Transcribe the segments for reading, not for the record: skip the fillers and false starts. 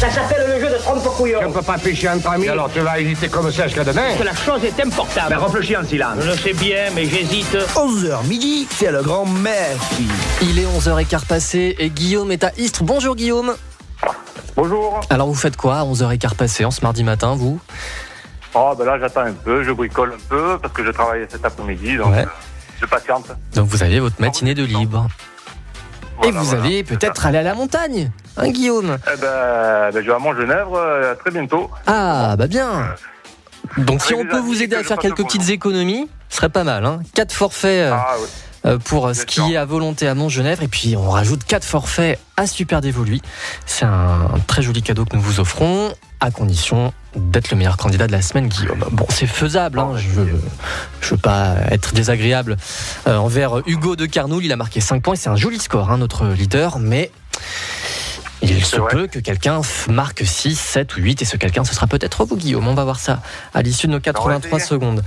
Ça s'appelle le jeu de trompe couillon. On ne peut pas pêcher entre amis. Alors tu vas hésiter comme ça jusqu'à demain. Parce que la chose est importable. Ben réfléchis en silence. Je le sais bien, mais j'hésite. 11h midi, c'est le grand Murphy. Il est 11h15 passé et Guillaume est à Istres. Bonjour Guillaume. Bonjour. Alors vous faites quoi à 11h15 passé en ce mardi matin, vous? Oh, ben là, j'attends un peu, je bricole un peu, parce que je travaille cet après-midi, donc Ouais. je patiente. Donc vous avez votre matinée de libre. Et Voilà, vous voilà, allez c'est peut-être ça. aller à la montagne, hein Guillaume? Eh ben, je vais à Montgenèvre très bientôt. Ah, bah bien. Donc si Avec on des peut amis vous aider que à je faire passe quelques au petites boulot. économies, ce serait pas mal, hein. 4 forfaits Ah oui. pour Bien skier sûr. à volonté à Montgenèvre, et puis on rajoute 4 forfaits à Super Dévoluy. C'est un très joli cadeau que nous vous offrons, à condition d'être le meilleur candidat de la semaine, Guillaume. Bon, c'est faisable, hein. Je veux pas être désagréable envers Hugo de Carnoul. Il a marqué 5 points, c'est un joli score, hein, notre leader, mais il se vrai. peut que quelqu'un marque 6, 7 ou 8, et ce quelqu'un, ce sera peut-être vous, Guillaume. On va voir ça à l'issue de nos 83 essayer. secondes.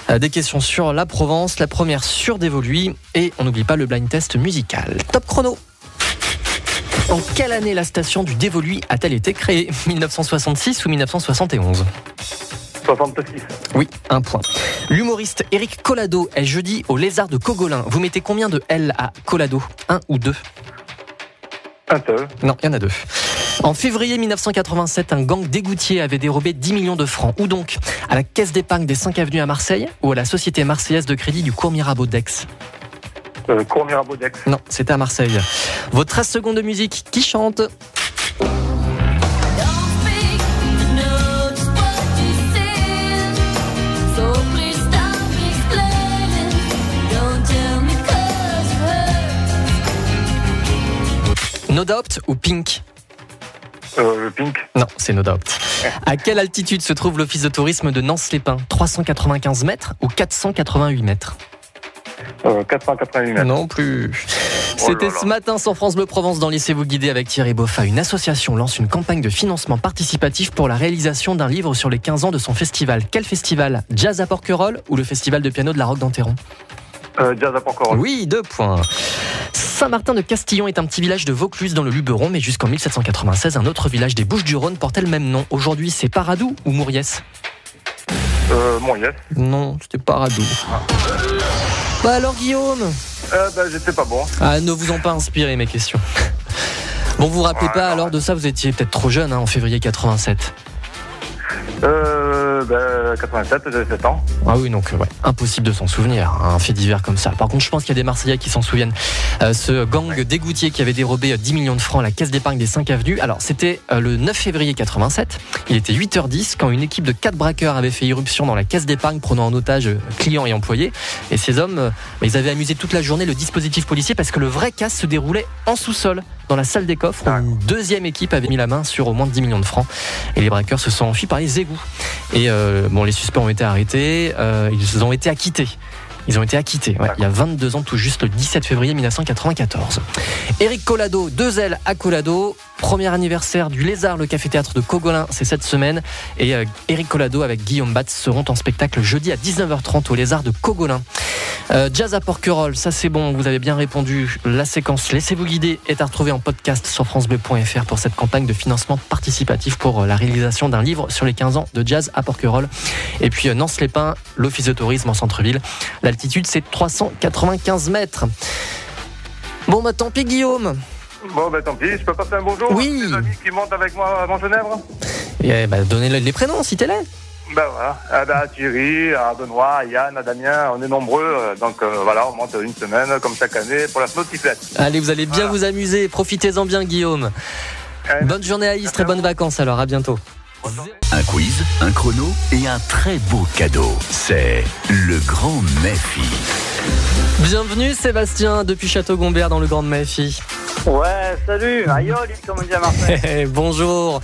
Des questions sur la Provence, la première sur Dévoluy, et on n'oublie pas le blind test musical. Top chrono. En quelle année la station du Dévoluy a-t-elle été créée? 1966 ou 1971? 66. Oui, un point. L'humoriste Éric Collado est jeudi au Lézard de Cogolin. Vous mettez combien de L à Collado? 1 ou 2? Un seul. Non, il y en a 2. En février 1987, un gang d'égoutiers avait dérobé 10 millions de francs. Où donc? À la caisse d'épargne des 5 avenues à Marseille ou à la société marseillaise de crédit du cours Mirabeau d'Aix? Cours Mirabeau d'Aix. Non, c'était à Marseille. Vos 13 secondes de musique, qui chante? No Doubt ou Pink? Le Pink. Non, c'est No Doubt. À quelle altitude se trouve l'office de tourisme de Nance-les-Pins? 395 mètres ou 488 mètres? 488 mètres. Non plus. C'était ce matin sur France Bleu Provence dans Laissez-vous guider avec Thierry Boffa. Une association lance une campagne de financement participatif pour la réalisation d'un livre sur les 15 ans de son festival. Quel festival? Jazz à Porquerolles ou le festival de piano de la Roque d'Enterron? Jazz à Porquerolles. Oui, 2 points. Saint-Martin de Castillon est un petit village de Vaucluse dans le Luberon, mais jusqu'en 1796, un autre village des Bouches-du-Rhône portait le même nom. Aujourd'hui, c'est Paradou ou Mouriès? Mouriès. Non, c'était Paradou. Bah alors Guillaume? J'étais pas bon. Ah, ne vous ont pas inspiré mes questions. Bon, vous vous rappelez pas alors de ça, vous étiez peut-être trop jeune en février 87. 87, j'avais 7 ans. Ah oui, donc ouais, impossible de s'en souvenir, un fait divers comme ça. Par contre, je pense qu'il y a des Marseillais qui s'en souviennent. Ce gang d'égoutiers qui avait dérobé 10 millions de francs à la caisse d'épargne des 5 avenues. Alors, c'était le 9 février 87. Il était 8h10 quand une équipe de 4 braqueurs avait fait irruption dans la caisse d'épargne, prenant en otage clients et employés. Et ces hommes, ils avaient amusé toute la journée le dispositif policier parce que le vrai casse se déroulait en sous-sol, dans la salle des coffres, où une deuxième équipe avait mis la main sur au moins 10 millions de francs. Et les braqueurs se sont enfuis par les égouts. Et les suspects ont été arrêtés, ils ont été acquittés. Ils ont été acquittés, ouais, il y a 22 ans, tout juste le 17 février 1994. Éric Collado, 2 ailes à Collado. Premier anniversaire du Lézard, le café-théâtre de Cogolin, c'est cette semaine. Et Éric Collado avec Guillaume Batz seront en spectacle jeudi à 19h30 au Lézard de Cogolin. Jazz à Porquerolles, ça c'est bon, vous avez bien répondu. La séquence Laissez-vous guider est à retrouver en podcast sur francebleu.fr pour cette campagne de financement participatif pour la réalisation d'un livre sur les 15 ans de Jazz à Porquerolles. Et puis Nance-les-Pins, l'office de tourisme en centre-ville. L'altitude c'est 395 mètres. Bon bah tant pis Guillaume. Bon, tant pis, je peux passer un bonjour. Oui. Des amis qui montent avec moi à Montgenèvre. Et donnez-les les prénoms, citez-les. Voilà, Thierry, à Benoît, à Yann, à Damien, on est nombreux, donc voilà, on monte une semaine comme chaque année pour la Snowtiflette. Allez, vous allez bien vous amuser, profitez-en bien Guillaume. Bonne journée à Istres et bonnes vacances alors, à bientôt. Un quiz, un chrono et un très beau cadeau. C'est le grand Murphy. Bienvenue Sébastien depuis Château-Gombert dans le Grand Murphy. Ouais, salut, aïoli, comme on dit à Marseille. Bonjour.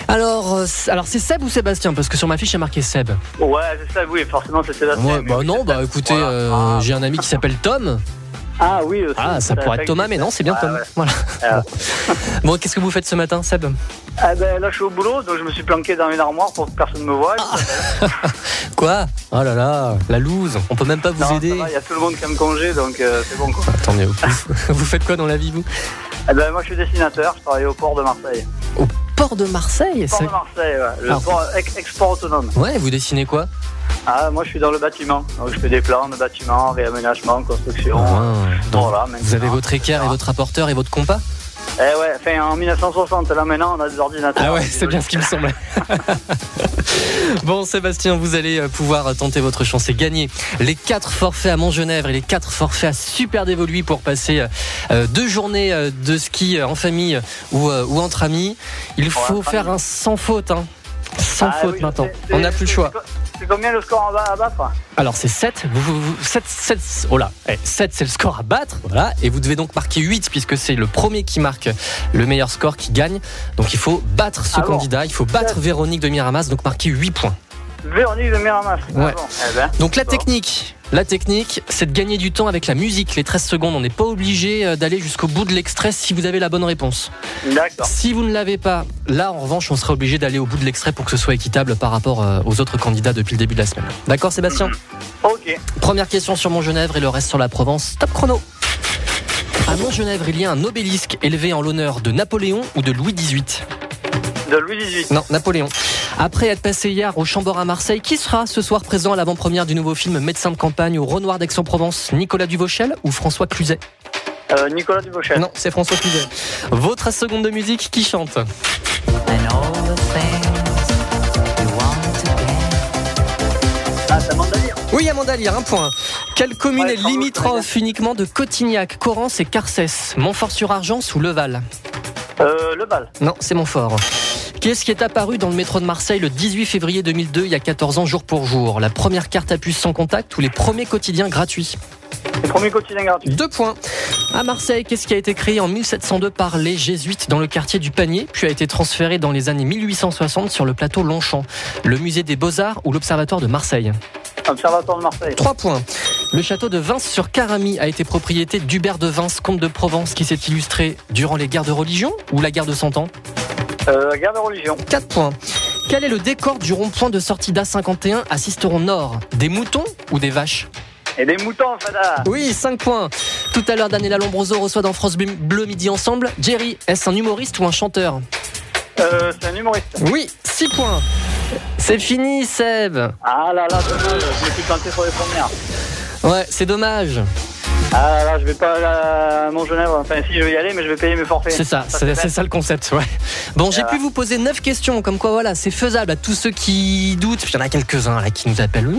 Alors c'est Seb ou Sébastien? Parce que sur ma fiche il y a marqué Seb. Ouais, c'est ça, oui, forcément c'est Sébastien. Ouais, bah non, bah écoutez, Voilà. j'ai un ami qui s'appelle Tom. Ah oui, aussi. Ah, ça pourrait être Thomas, mais non, c'est bien Tom. Ouais. Voilà. Bon, qu'est-ce que vous faites ce matin, Seb? Là, je suis au boulot, donc je me suis planqué dans une armoire pour que personne ne me voie. Quoi? Oh là là, la loose, on peut même pas vous Non, aider. il y a tout le monde qui a me congé, donc c'est bon quoi. Tant mieux. Vous faites quoi dans la vie, vous? Moi je suis dessinateur, je travaille au port de Marseille. Au port de Marseille. Port de Marseille, ouais. Le port export autonome. Ouais, vous dessinez quoi? Moi je suis dans le bâtiment, donc je fais des plans de bâtiments, réaménagement, construction. Donc, voilà, vous avez votre équerre et votre rapporteur et votre compas? En 1960, là maintenant on a des ordinateurs. Ah ouais, c'est bien ce qui me semblait. Bon Sébastien, vous allez pouvoir tenter votre chance et gagner les 4 forfaits à Montgenèvre et les 4 forfaits à Super Dévoluy pour passer 2 journées de ski en famille ou entre amis. Il faut faire un sans faute, hein. Sans faute maintenant. On n'a plus le choix. C'est combien le score à battre? Alors c'est 7. 7, oh là, 7 c'est le score à battre, voilà. Et vous devez donc marquer 8 puisque c'est le premier qui marque le meilleur score qui gagne. Donc il faut battre ce candidat, il faut battre Véronique de Miramas, donc marquer 8 points. Véronique de Miramas. Ouais. Donc la technique, c'est de gagner du temps avec la musique. Les 13 secondes, on n'est pas obligé d'aller jusqu'au bout de l'extrait si vous avez la bonne réponse. D'accord. Si vous ne l'avez pas, là en revanche, on sera obligé d'aller au bout de l'extrait pour que ce soit équitable par rapport aux autres candidats depuis le début de la semaine. D'accord Sébastien ? Ok. Première question sur Montgenèvre et le reste sur la Provence. Top chrono. À Montgenèvre, il y a un obélisque élevé en l'honneur de Napoléon ou de Louis XVIII. De Louis XVIII. Non, Napoléon. Après être passé hier au Chambord à Marseille, qui sera ce soir présent à l'avant-première du nouveau film Médecin de campagne au Renoir d'Aix-en-Provence? Nicolas Duvauchel ou François Cluzet? Nicolas Duvauchel. Non, c'est François Cluzet. Vos 13 secondes de musique, qui chante? C'est Amanda Lear. Oui, Amanda Lear, un point. Quelle commune est limitrophe uniquement de Cotignac, Corrence et Carcès? Montfort-sur-Argence ou Leval? Leval. Non, c'est Montfort. Qu'est-ce qui est apparu dans le métro de Marseille le 18 février 2002, il y a 14 ans, jour pour jour? La première carte à puce sans contact ou les premiers quotidiens gratuits? Les premiers quotidiens gratuits. 2 points. À Marseille, qu'est-ce qui a été créé en 1702 par les Jésuites dans le quartier du Panier, puis a été transféré dans les années 1860 sur le plateau Longchamp? Le musée des Beaux-Arts ou l'Observatoire de Marseille? Observatoire de Marseille. 3 points. Le château de Vins-sur-Caramie a été propriété d'Hubert de Vins, comte de Provence, qui s'est illustré durant les guerres de religion ou la guerre de 100 ans? La guerre de religion. 4 points. Quel est le décor du rond-point de sortie d'A51 à Sisteron Nord? Des moutons ou des vaches? Et des moutons, Fada. Oui, 5 points. Tout à l'heure, Daniela Lombroso reçoit dans France Bleu Midi Ensemble Jerry. Est-ce un humoriste ou un chanteur? C'est un humoriste. Oui, 6 points. C'est fini, Seb. Ah là là, dommage, je me suis planté sur les premières. Ouais, c'est dommage. Ah là, je vais pas à Montgenèvre. Enfin, si, je vais y aller, mais je vais payer mes forfaits. C'est ça, c'est ça le concept, ouais. Bon, j'ai pu vous poser 9 questions, comme quoi, voilà, c'est faisable. À tous ceux qui doutent, il y en a quelques-uns là qui nous appellent.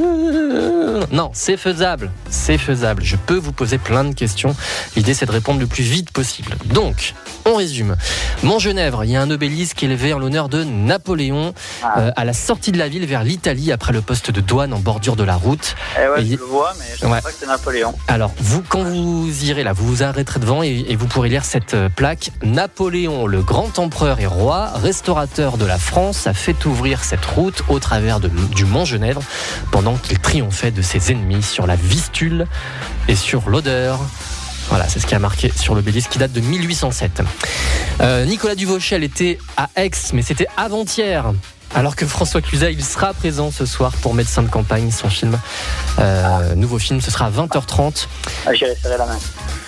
Non, c'est faisable, c'est faisable. Je peux vous poser plein de questions. L'idée, c'est de répondre le plus vite possible. Donc, on résume. Montgenèvre, il y a un obélisque élevé en l'honneur de Napoléon à la sortie de la ville vers l'Italie, après le poste de douane en bordure de la route. Ouais, je le vois, mais je ne sais pas que c'est Napoléon. Alors, quand vous irez là, vous vous arrêterez devant et vous pourrez lire cette plaque. Napoléon, le grand empereur et roi, restaurateur de la France, a fait ouvrir cette route au travers du Montgenèvre pendant qu'il triomphait de ses ennemis sur la Vistule et sur l'Oder. Voilà, c'est ce qui a marqué sur l'obélisque qui date de 1807. Nicolas Duvauchel était à Aix, mais c'était avant-hier. Alors que François Cluzet, il sera présent ce soir pour Médecin de campagne, son film. Nouveau film, ce sera à 20h30. J'irai serrer la main.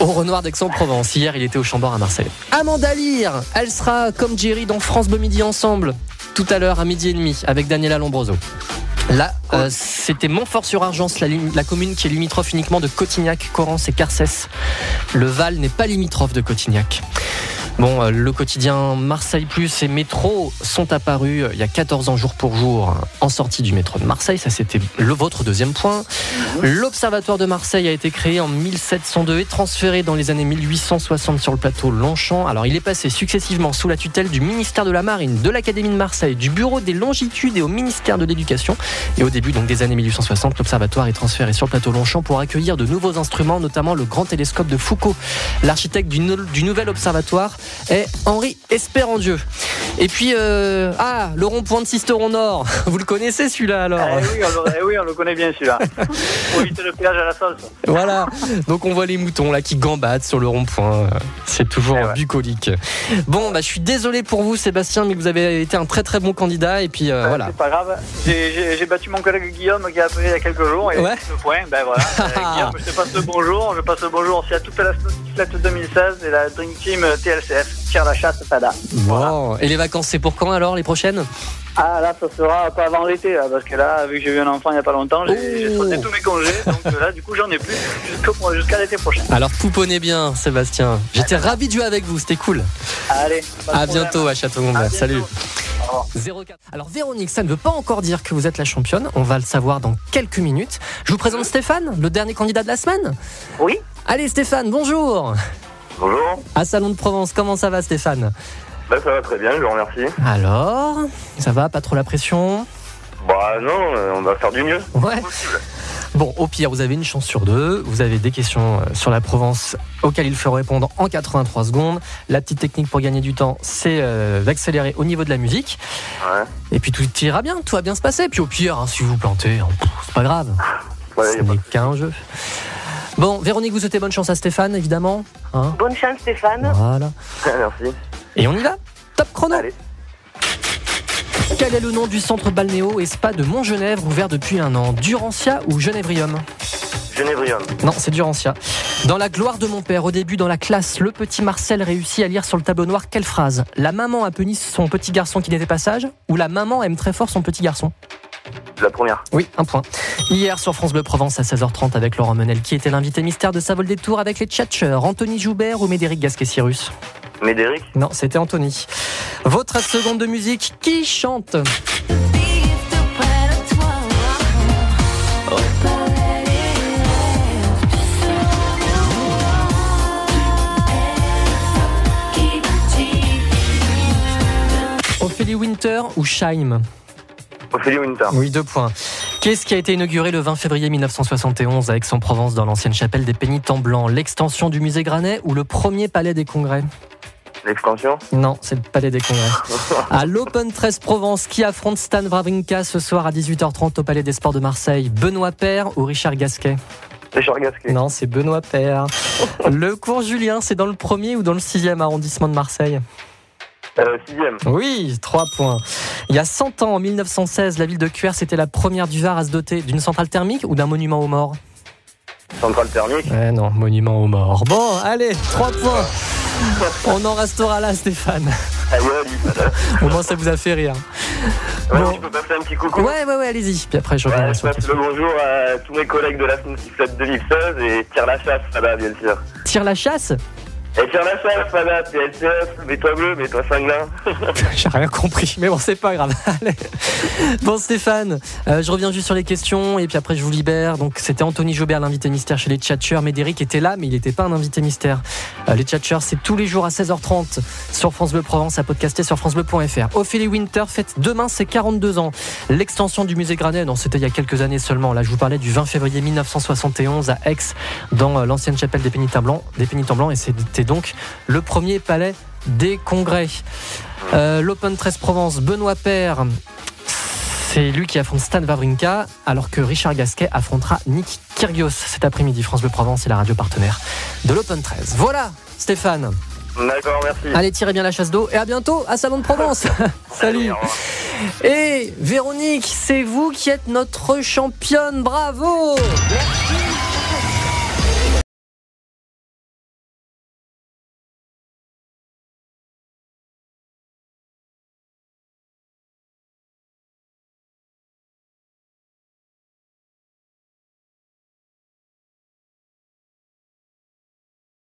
Au Renoir d'Aix-en-Provence. Hier, il était au Chambord à Marseille. Amanda Lear, elle sera comme Jerry dans France Bleu Midi Ensemble, tout à l'heure à 12h30 avec Daniela Lombroso. Là, c'était Montfort-sur-Argence, la commune qui est limitrophe uniquement de Cotignac, Corrence et Carcès. Le Val n'est pas limitrophe de Cotignac. Bon, le quotidien Marseille Plus et Métro sont apparus il y a 14 ans jour pour jour en sortie du métro de Marseille. Ça, c'était votre deuxième point. L'Observatoire de Marseille a été créé en 1702 et transféré dans les années 1860 sur le plateau Longchamp. Alors, il est passé successivement sous la tutelle du ministère de la Marine, de l'Académie de Marseille, du Bureau des Longitudes et au ministère de l'Éducation. Et au début donc, des années 1860, l'Observatoire est transféré sur le plateau Longchamp pour accueillir de nouveaux instruments, notamment le grand télescope de Foucault. L'architecte du nouvel observatoire est Henri Espérandieu. Et puis, le rond-point de Sisteron Nord. Vous le connaissez celui-là alors? Oui, on le connaît bien celui-là. Pour éviter le péage à la sauce. Voilà, donc on voit les moutons là qui gambadent sur le rond-point. C'est toujours bucolique. Bon, je suis désolé pour vous Sébastien, mais vous avez été un très très bon candidat. Et puis voilà. C'est pas grave, j'ai battu mon collègue Guillaume qui a appelé il y a quelques jours. Et le point, Guillaume, je te passe le bonjour. Je passe le bonjour aussi à toute la Cyclette 2016 et la Dream Team TLC. LCF, tire la chasse, Fada. Bon, et les vacances, c'est pour quand alors, les prochaines? Ah là, ça sera pas avant l'été, là, parce que là, vu que j'ai eu un enfant il y a pas longtemps, j'ai sauté tous mes congés, donc là, du coup, j'en ai plus jusqu'à l'été prochain. Alors, pouponnez bien, Sébastien. J'étais ravi de jouer avec vous, c'était cool. Allez, à bientôt à Château-Gontier. Salut. 04. Alors Véronique, ça ne veut pas encore dire que vous êtes la championne. On va le savoir dans quelques minutes. Je vous présente Stéphane, le dernier candidat de la semaine. Oui. Allez Stéphane, bonjour. Bonjour. À Salon de Provence, comment ça va Stéphane? Bah, ça va très bien, je vous remercie. Alors, ça va, pas trop la pression? Bah non, on va faire du mieux. Ouais. Bon, au pire, vous avez une chance sur deux. Vous avez des questions sur la Provence auxquelles il faut répondre en 83 secondes. La petite technique pour gagner du temps, c'est d'accélérer au niveau de la musique. Ouais. Et puis tout ira bien, tout va bien se passer. Puis au pire, si vous plantez, c'est pas grave. Ouais, Ce n'est qu'un jeu. Bon, Véronique, vous souhaitez bonne chance à Stéphane, évidemment. Hein, Bonne chance Stéphane. voilà. Merci. Et on y va. Top chrono. Allez. Quel est le nom du centre balnéo et spa de Montgenèvre ouvert depuis 1 an? Durantia ou Genévrium? Genévrium. Non, c'est Durantia. Dans La gloire de mon père, au début dans la classe, le petit Marcel réussit à lire sur le tableau noir quelle phrase? La maman a puni son petit garçon qui n'était pas sage, ou la maman aime très fort son petit garçon? La première. Oui, un point. Hier sur France Bleu Provence à 16h30 avec Laurent Menel, qui était l'invité mystère de Ça vole des tours avec les tchatcheurs, Anthony Joubert ou Médéric Gasquet-Cyrus? Médéric. Non, c'était Anthony. Vos 13 secondes de musique, qui chante? Ophélie Winter ou Scheim? Ophélie Winter. Oui, 2 points. Qu'est-ce qui a été inauguré le 20 février 1971 à Aix-en-Provence dans l'ancienne chapelle des Pénitents Blancs? L'extension du musée Granet ou le premier palais des congrès? L'extension. Non, c'est le palais des congrès. À l'Open 13 Provence, qui affronte Stan Wawrinka ce soir à 18h30 au Palais des Sports de Marseille? Benoît Paire ou Richard Gasquet? Richard Gasquet. Non, c'est Benoît Paire. Le cours Julien, c'est dans le 1er ou dans le 6e arrondissement de Marseille? 6e. Oui, 3 points. Il y a 100 ans, en 1916, la ville de Cuers était la première du Var à se doter d'une centrale thermique ou d'un monument aux morts? Centrale thermique. Non, monument aux morts. Bon, allez, 3 points. On en restera là, Stéphane. Au moins, ça vous a fait rire. Ouais, Bon. je peux passer un petit coucou. Ouais, allez-y. Puis après, je reviens Je sur la passe question. le bonjour à tous mes collègues de la FNCF 2016 et tire la chasse, Fada, bien sûr. Tire la chasse? Et tire la chasse, Fada, PLCF, mets-toi bleu, mets-toi cinglin. J'ai rien compris, mais bon, c'est pas grave. Allez. Bon, Stéphane, je reviens juste sur les questions et puis après, je vous libère. Donc, c'était Anthony Joubert, l'invité mystère chez les tchatcheurs. Médéric était là, mais il n'était pas un invité mystère. Les tchatcheurs, c'est tous les jours à 16h30 sur France Bleu Provence, à podcaster sur francebleu.fr. Ophélie Winter fête demain ses 42 ans. L'extension du musée Granet, non, c'était il y a quelques années seulement. Là, je vous parlais du 20 février 1971 à Aix, dans l'ancienne chapelle des Pénitents Blancs, et c'était donc le premier palais des congrès. L'Open 13 Provence, Benoît Paire, c'est lui qui affronte Stan Wawrinka, alors que Richard Gasquet affrontera Nick Kyrgios cet après-midi. France Bleu Provence est la radio partenaire de l'Open 13. Voilà, Stéphane. D'accord, merci. Allez, tirez bien la chasse d'eau et à bientôt à Salon de Provence. Salut. Et Véronique, c'est vous qui êtes notre championne. Bravo. Merci.